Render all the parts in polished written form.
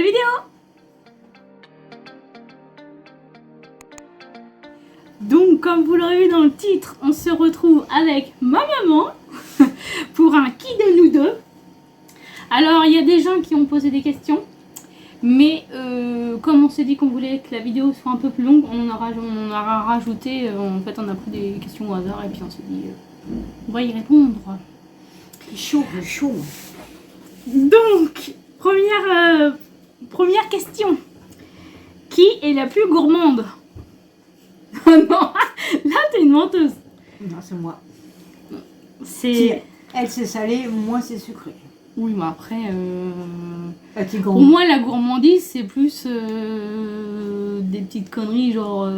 vidéo. Donc, comme vous l'aurez vu dans le titre, on se retrouve avec ma maman pour un qui de nous deux. Alors, il y a des gens qui ont posé des questions, mais comme on s'est dit qu'on voulait que la vidéo soit un peu plus longue, on aura rajouté, en fait, on a pris des questions au hasard et puis on s'est dit, on va y répondre. Chaud. Donc, première question. Qui est la plus gourmande? Oh non, là t'es une menteuse. Non, c'est moi. C'est... Elle c'est salé, moi c'est sucré. Oui, mais après... Pour moi, la gourmandise, c'est plus des petites conneries, genre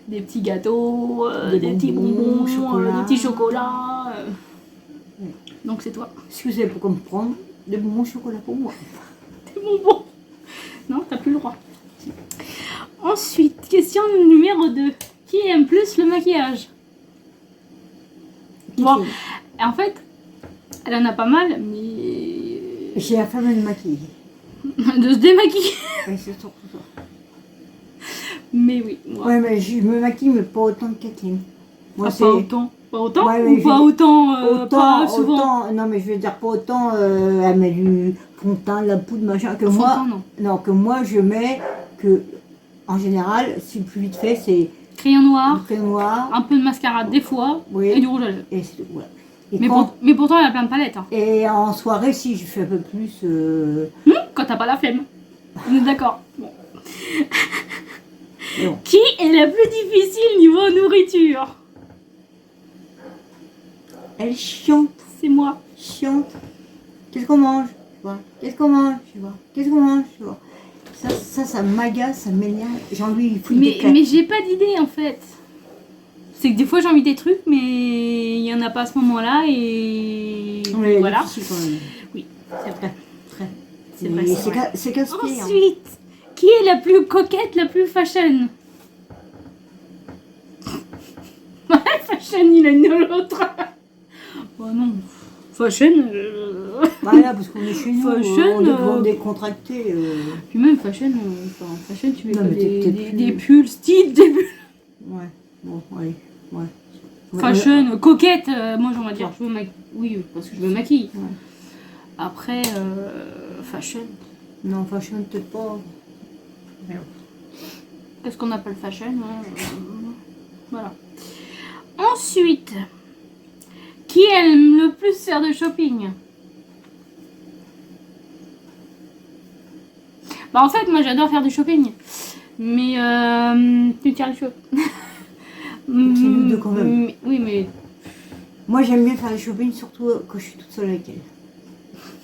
des petits gâteaux, des petits bonbons, des petits chocolats. Donc c'est toi. Excusez pour comprendre, des bonbons au chocolat pour moi. Des bonbons. Non, t'as plus le droit. Ensuite, question numéro 2. Qui aime plus le maquillage? Bon, en fait, elle en a pas mal, mais... J'ai la flemme de me maquiller. De se démaquiller. Oui, c'est surtout ça. Mais oui. Moi. Ouais, mais je me maquille, mais pas autant que Kathleen. Moi, pas autant. Pas autant ouais, ou pas autant, pas souvent. Autant, non, mais je veux dire pas autant, elle met du fond de teint, de la poudre, machin, que moi... Non, que moi, je mets que... En général, si plus vite fait, c'est crayon noir, un peu de mascara des fois, oui. Et du rouge à lèvres. Et c'est tout, voilà. Et mais pourtant, elle a plein de palettes. Hein. Et en soirée, si, je fais un peu plus... Quand t'as pas la flemme. On est d'accord. Bon. Bon. Qui est la plus difficile niveau nourriture? Elle est chiante. C'est moi. Chiante. Qu'est-ce qu'on mange? Qu'est-ce qu'on mange? Qu'est-ce qu'on mange? Ça m'agace, ça m'énerve. J'ai envie de foutre des claques. Mais j'ai pas d'idée en fait. C'est que des fois j'ai envie des trucs, mais il y en a pas à ce moment-là et oui, voilà. Quand même. Oui, c'est vrai. Très. C'est vrai. C'est casse-pied. Ensuite, qui est la plus coquette, la plus fashion? Fashion, il a une l'autre. Oh non. Fashion. Voilà, parce qu'on est chez nous, fashion, on est décontracté. Puis même fashion, fashion tu mets non, pas plus... des pulls, style, des pulls. Ouais, bon, allez, ouais. Fashion, coquette, moi j'aimerais dire, je me maquille. Oui, parce que je me maquille. Ouais. Après, fashion. Non, fashion, peut-être pas. Qu'est-ce qu'on appelle fashion voilà. Ensuite, qui aime le plus faire de shopping? Bah en fait, moi j'adore faire du shopping. Mais tu tires les cheveux. C'est nous deux quand même. Oui, mais... Moi j'aime bien faire du shopping, surtout quand je suis toute seule avec elle.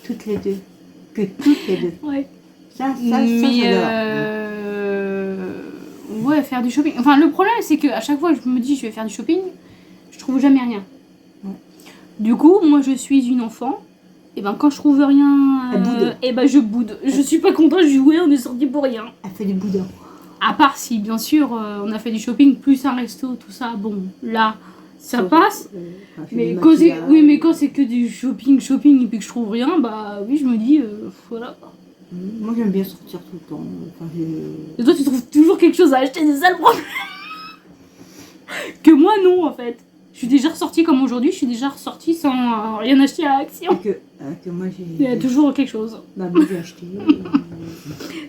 Toutes les deux. Que toutes les deux. Ouais. Ça j'adore. Ouais, faire du shopping. Enfin, le problème, c'est qu'à chaque fois que je me dis je vais faire du shopping, je trouve jamais rien. Ouais. Du coup, moi, je suis une enfant. Et ben, quand je trouve rien, et ben, je boude. Je suis pas contente de jouer, on est sorti pour rien. Elle fait des boudins. À part si, bien sûr, on a fait du shopping, plus un resto, tout ça. Bon, là, ça passe. Mais quand c'est que du shopping, et puis que je trouve rien, bah oui, je me dis, voilà. Moi j'aime bien sortir tout le temps. Et toi tu trouves toujours quelque chose à acheter, c'est ça le problème. Que moi non en fait. Je suis déjà ressortie comme aujourd'hui, je suis déjà ressortie sans rien acheter à Action. Que moi j'ai... Il y a toujours quelque chose. Bah moi j'ai acheté.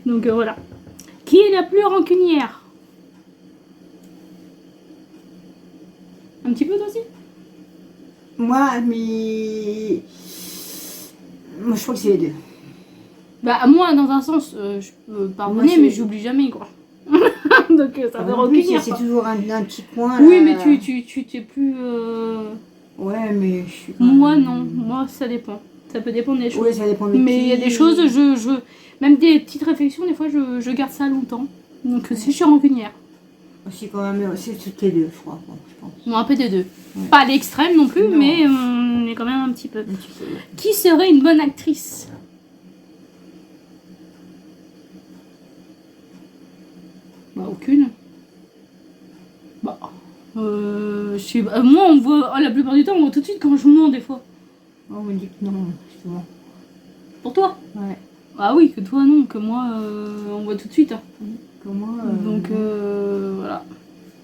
Donc voilà. Qui est la plus rancunière? Un petit peu toi aussi? Moi, mais... Moi je crois que c'est les deux. Bah moi dans un sens je peux pardonner mais j'oublie jamais quoi. Donc ça fait rancunière. C'est toujours un petit coin. Oui mais tu t'es plus... Ouais mais je suis... Moi non, moi ça dépend. Ça peut dépendre des choses. Oui ça dépend des mais il y a des choses, même des petites réflexions des fois je garde ça longtemps. Donc si je suis rancunière. Aussi quand même, c'est toutes les deux je crois, je pense. Bon un peu des deux. Ouais. Pas à l'extrême non plus, non. Mais on est quand même un petit peu. Ouais. Qui serait une bonne actrice? Bah aucune. Bah je sais pas. Moi on voit la plupart du temps on voit tout de suite quand je mens des fois. Oh, on me dit que non justement. Pour toi? Ouais. Ah oui, que toi non, que moi on voit tout de suite. Hein. Que moi, donc voilà.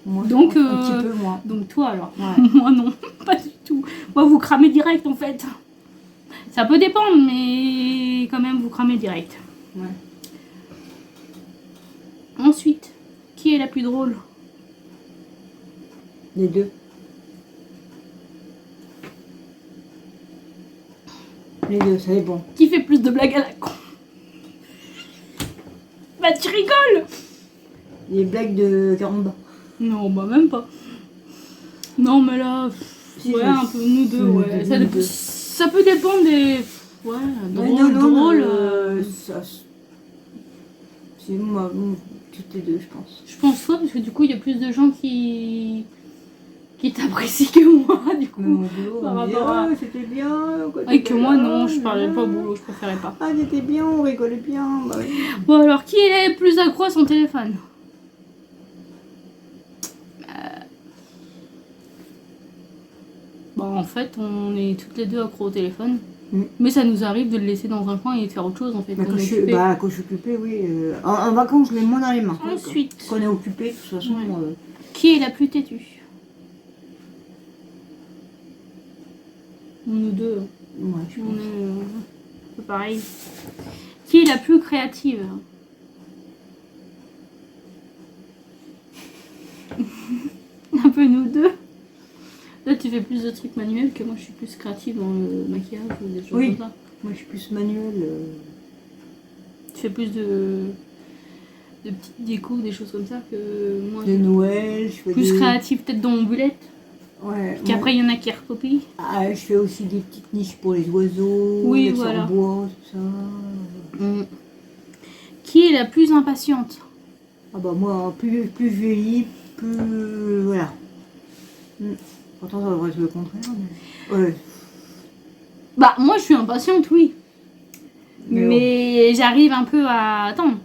Moi, Donc un petit peu moins. Donc toi alors. Ouais. Moi non, pas du tout. Moi vous cramez direct en fait. Ça peut dépendre, mais quand même vous cramez direct. Ouais. Ensuite, qui est la plus drôle? Les deux. Les deux, ça dépend. Qui fait plus de blagues à la con? Bah tu rigoles! Les blagues de Caramba. Non, bah même pas. Non mais là, Si, ouais, un peu nous deux, ouais. Ça peut dépendre des... Ouais, drôle. C'est moi, toutes les deux, je pense. Je pense pas, parce que du coup, il y a plus de gens qui t'apprécient que moi, du coup. Mon boulot, par on dit, rapport à... c'était bien. Et que moi, non, je parlais pas au boulot, je préférais pas. Ah, c'était bien, on rigolait bien. Bah, oui. Bon, alors, qui est plus accro à son téléphone? Bon, en fait, on est toutes les deux accros au téléphone. Mais ça nous arrive de le laisser dans un coin et de faire autre chose, en fait. Quand je suis occupée, oui. En vacances, je l'ai moins dans les mains. Ensuite. Quand on est occupé, de toute façon. Ouais. Qui est la plus têtue? Nous deux. Ouais, je pense. C'est pareil. Qui est la plus créative? Un peu nous deux. Là, tu fais plus de trucs manuels que moi, je suis plus créative dans le maquillage ou des choses comme ça. Moi, je suis plus manuel. Tu fais plus de petites décos, des choses comme ça que moi. De Noël, je fais plus créative, peut-être dans mon bulette. Ouais. Qu'après, il y en a qui recopient. Ah, je fais aussi des petites niches pour les oiseaux, oui, les voilà. bois, tout ça. Qui est la plus impatiente? Ah bah moi, plus je vieillis, plus... Voilà. Pourtant, ça devrait être le contraire. Mais... Ouais. Bah, moi, je suis impatiente, oui. Mais j'arrive un peu à attendre.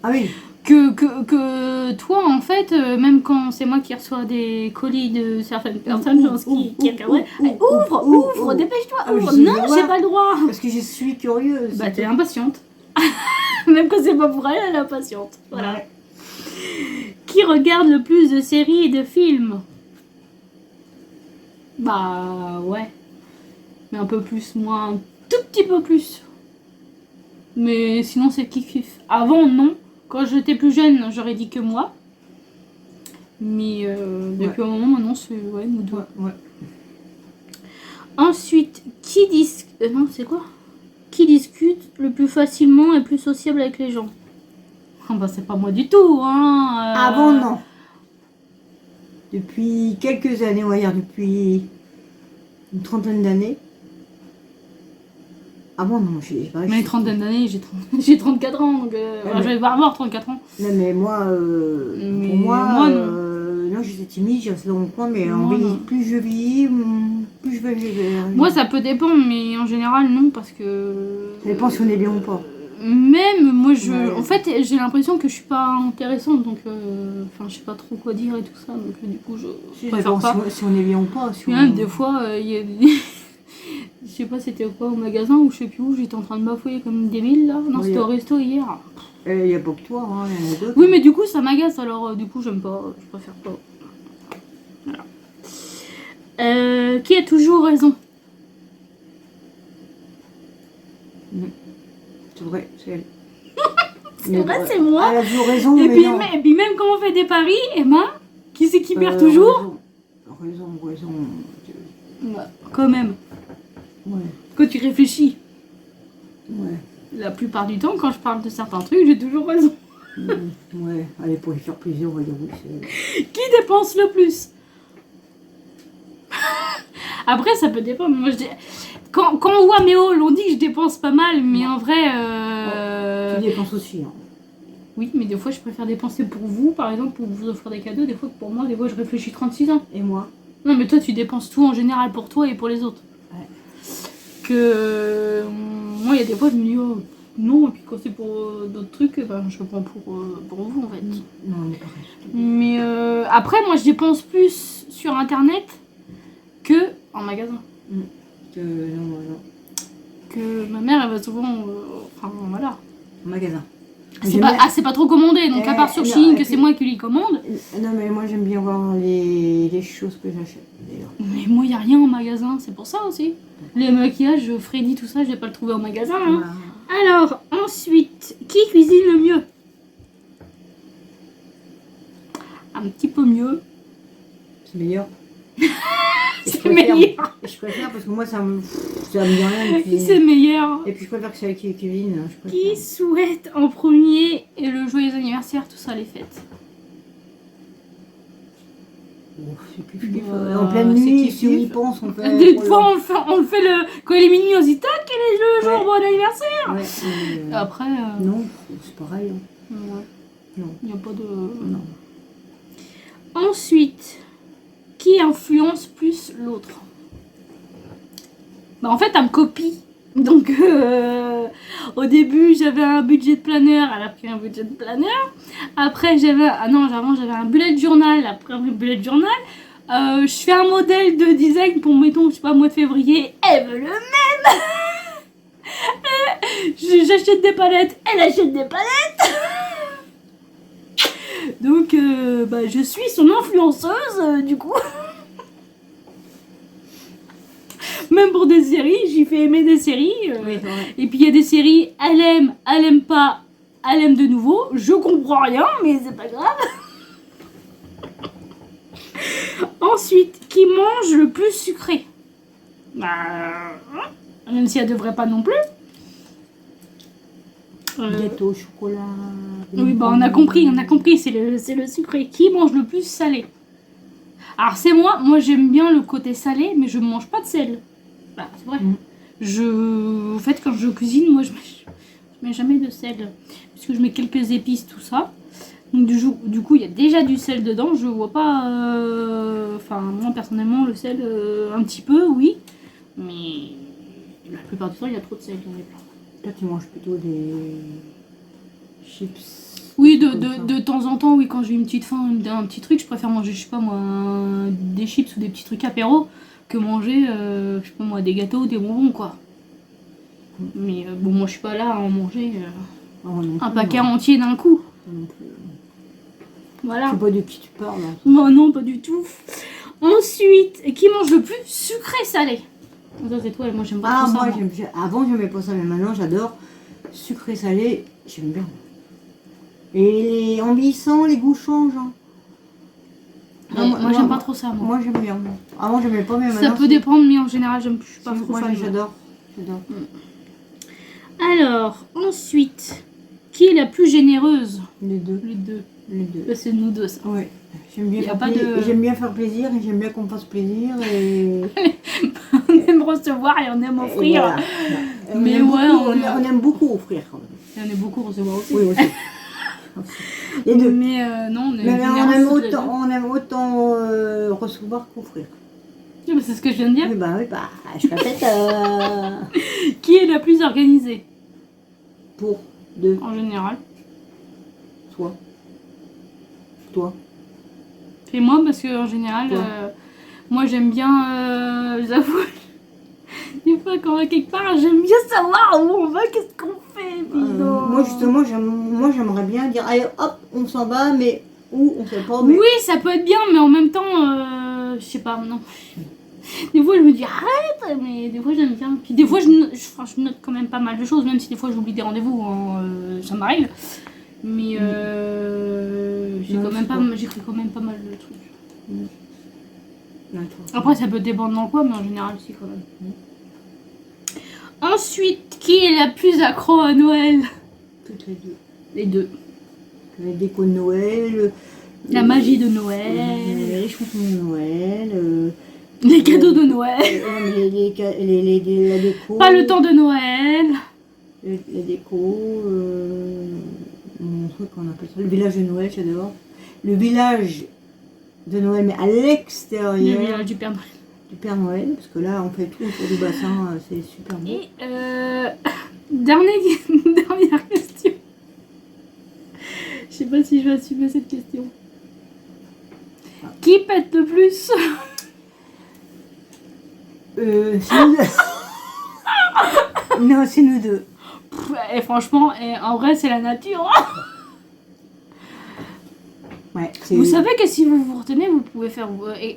Ah oui. Que toi, en fait, même quand c'est moi qui reçois des colis de certaines personnes, qui regardent, ouvre, dépêche-toi, ouvre. Non, j'ai pas le droit. Parce que je suis curieuse. Bah, t'es impatiente. Même quand c'est pas pour elle, elle est impatiente. Voilà. Ouais. Qui regarde le plus de séries et de films? Bah, ouais. Mais un peu plus, moi, un tout petit peu plus. Mais sinon, c'est qui kiffe. Avant, non. Quand j'étais plus jeune, j'aurais dit que moi. Mais depuis un moment, maintenant, c'est nous deux. Ouais. Ensuite, qui discute le plus facilement et plus sociable avec les gens? Ah bah, c'est pas moi du tout, hein. Avant, non. Depuis quelques années, on va dire depuis une trentaine d'années. Avant, non, j'ai pas... Mais une trentaine d'années, j'ai 34 ans, donc je vais pas avoir 34 ans. Non, mais moi, pour moi non, j'étais timide, j'ai resté dans mon coin, mais plus je vis, plus je vais... Moi, ça peut dépendre, mais en général, non, parce que... Ça dépend si on est bien ou pas. Même, moi, en fait, j'ai l'impression que je suis pas intéressante, donc... Enfin, je sais pas trop quoi dire et tout ça, donc du coup, je préfère pas. Si on est bien ou pas. Même des fois, il y a des... Je sais pas c'était quoi au magasin ou je sais plus où, j'étais en train de bafouiller comme une débile là. Non, c'était au resto hier. Il y a pas que toi, hein, il y en a d'autres. Oui, mais du coup ça m'agace alors du coup j'aime pas, je préfère pas. Voilà. Qui a toujours raison? C'est vrai, c'est elle. C'est vrai, c'est moi. Elle a toujours raison, et puis même quand on fait des paris, Emma, qui c'est qui perd toujours? Raison. Ouais, quand même. Ouais. Quand tu réfléchis. Ouais. La plupart du temps, quand je parle de certains trucs, j'ai toujours raison. Ouais, allez, pour lui faire plaisir, on va dire oui. Qui dépense le plus? Après, ça peut dépendre. Moi, quand on voit mes hauls, on dit que je dépense pas mal, mais en vrai... Tu dépenses aussi. Hein. Oui, mais des fois, je préfère dépenser pour vous, par exemple, pour vous offrir des cadeaux. Des fois, pour moi, je réfléchis 36 ans. Et moi? Non, mais toi, tu dépenses tout en général pour toi et pour les autres. Ouais. Moi, il y a des fois, je me dis, oh, non, et puis quand c'est pour d'autres trucs, ben, je prends pour vous, en fait. Non, on est pareil. Mais après, moi, je dépense plus sur Internet que en magasin. Non. que ma mère, elle va souvent... enfin, voilà. Au magasin. C'est pas trop commandé, donc à part sur Shein, que c'est moi qui lui commande. Non, mais moi, j'aime bien voir les choses que j'achète, d'ailleurs. Mais moi, il n'y a rien en magasin, c'est pour ça aussi. Les maquillages, Freddy, tout ça, je vais pas le trouver en magasin. Hein. Alors, ensuite, qui cuisine le mieux? Un petit peu mieux. C'est meilleur. C'est meilleur. Je préfère parce que moi, ça me dit rien de cuisiner. C'est meilleur. Et puis, je préfère que c'est avec qui cuisine. Qui souhaite en premier et le joyeux anniversaire, tout ça, les fêtes? C'est plus en pleine nuit, si on y pense, on fait... Des fois, on le fait quand il est minuit, on se dit « Tac, quel est le jour bon anniversaire ?» Ouais, Après... Non, c'est pareil. Hein. Ouais. Non. Il n'y a pas de... Non. Ensuite, qui influence plus l'autre? Bah, en fait, elle me copie. Donc, au début, j'avais un budget de planeur, elle a pris un budget de planeur. Après, avant, j'avais un bullet journal, après un bullet journal. Je fais un modèle de design pour, mettons, je sais pas, mois de février. Elle veut le même. J'achète des palettes, elle achète des palettes. Donc, bah, je suis son influenceuse, du coup. Même pour des séries, j'y fais aimer des séries. Oui, et puis il y a des séries, elle aime pas, elle aime de nouveau. Je comprends rien, mais c'est pas grave. Ensuite, qui mange le plus sucré? Bah, même si elle devrait pas non plus. Gâteau, chocolat. Oui, bah on a compris, c'est le sucré. Qui mange le plus salé? Alors c'est moi j'aime bien le côté salé, mais je mange pas de sel. Bah, c'est vrai. En fait, quand je cuisine, moi je mets jamais de sel. Puisque je mets quelques épices, tout ça. Donc du coup, il y a déjà du sel dedans. Je vois pas... Enfin, moi personnellement, le sel, un petit peu, oui. Mais la plupart du temps, il y a trop de sel dans les plats. Toi, tu manges plutôt des chips. Oui, de temps en temps, oui, quand j'ai une petite faim, un petit truc, je préfère manger, je sais pas moi, des chips ou des petits trucs apéro que manger, je sais pas moi, des gâteaux ou des bonbons, quoi. Mais bon, moi je suis pas là à en manger un paquet entier d'un coup. Non plus. Voilà. Je sais pas de qui tu parles. Hein. Bon, non, pas du tout. Ensuite, qui mange le plus sucré-salé? Ça, c'est toi, et moi j'aime pas trop ça. Avant, j'aimais pas ça, mais maintenant j'adore sucré-salé, j'aime bien. Et en vieillissant, les goûts changent. Hein. Moi j'aime pas trop ça. Moi j'aime bien. Avant j'aimais pas, mais maintenant. Ça peut dépendre, mais en général, je suis pas trop fan. Moi j'adore. Alors, ensuite, qui est la plus généreuse? Les deux. C'est nous deux, ça. Ouais. J'aime bien faire plaisir et j'aime bien qu'on fasse plaisir. Et... on aime recevoir et on aime offrir. Voilà. Mais on aime beaucoup offrir quand même. Et on aime beaucoup recevoir aussi. Oui, aussi. Les deux. Mais non, on aime autant recevoir qu'offrir. Oui, mais c'est ce que je viens de dire. Oui, je répète. Qui est la plus organisée? Pour deux. En général. Toi. Et moi, parce que en général, moi j'aime bien, j'avoue, des fois quand on va quelque part, j'aime bien savoir où on va, qu'est-ce qu'on fait. Moi justement, j'aimerais bien dire, allez hop, on s'en va, mais où on sait pas. Mais... Oui, ça peut être bien, mais en même temps, je sais pas, non. Des fois je me dis arrête, mais des fois j'aime bien. Puis des fois je note quand même pas mal de choses, même si des fois j'oublie des rendez-vous, hein, ça m'arrive. Mais j'écris quand même pas mal de trucs. Après ça peut dépendre dans quoi, mais en général aussi quand même. Ensuite, qui est la plus accro à Noël? Toutes les deux. Les deux. Les décos de Noël. La magie de Noël. Les chansons de Noël. Les cadeaux de Noël. La déco. Pas le temps de Noël. La déco. Mon truc, on appelle ça le village de Noël, j'adore. Le village de Noël, mais à l'extérieur. Le village du Père Noël. Du Père Noël, parce que là, on fait tout autour du bassin, c'est super beau. Et dernière question. Je sais pas si je vais assumer cette question. Qui pète le plus? Non, c'est nous deux. Et franchement, en vrai, c'est la nature. Ouais, vous savez que si vous vous retenez, vous pouvez faire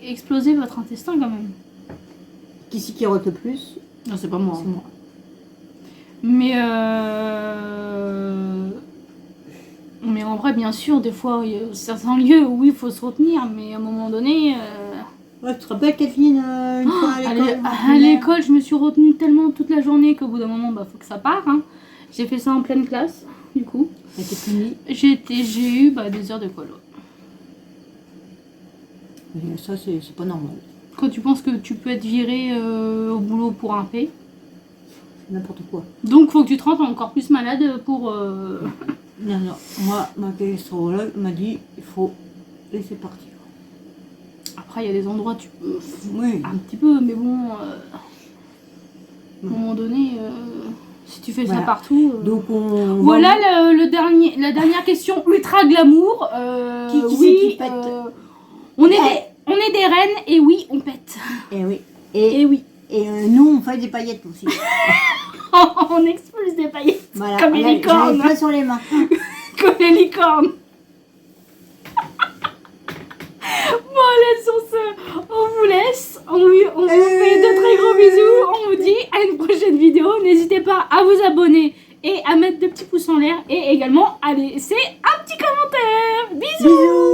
exploser votre intestin quand même. Qui c'est qui rote le plus? Non, c'est pas moi. C'est moi. Mais en vrai, bien sûr, des fois, il y a certains lieux où il faut se retenir, mais à un moment donné... Ouais, tu te rappelles, Kathleen, une fois à l'école? À l'école, je me suis retenue tellement toute la journée qu'au bout d'un moment, bah, faut que ça parte. Hein. J'ai fait ça en pleine classe, du coup. T'as été punie? J'ai eu des heures de colle. Mais ça, c'est pas normal. Quand tu penses que tu peux être viré au boulot pour un P. N'importe quoi. Donc, faut que tu te rendes encore plus malade pour... Non, moi, ma gastrologue m'a dit il faut laisser partir. Après, il y a des endroits où tu peux... Oui. Un petit peu, mais bon... à un moment donné, si tu fais ça partout... Donc, voilà la dernière question ultra glamour. Qui pète on est des reines et oui, on pète. Et oui. Et oui. Et nous, on fait des paillettes aussi. On expulse des paillettes. Voilà, comme les licornes. J'en ai plein sur les mains. Comme les licornes. Bon, allez, sur ce, on vous laisse. On vous fait de très gros bisous. On vous dit à une prochaine vidéo. N'hésitez pas à vous abonner et à mettre de petits pouces en l'air. Et également à laisser un petit commentaire. Bisous.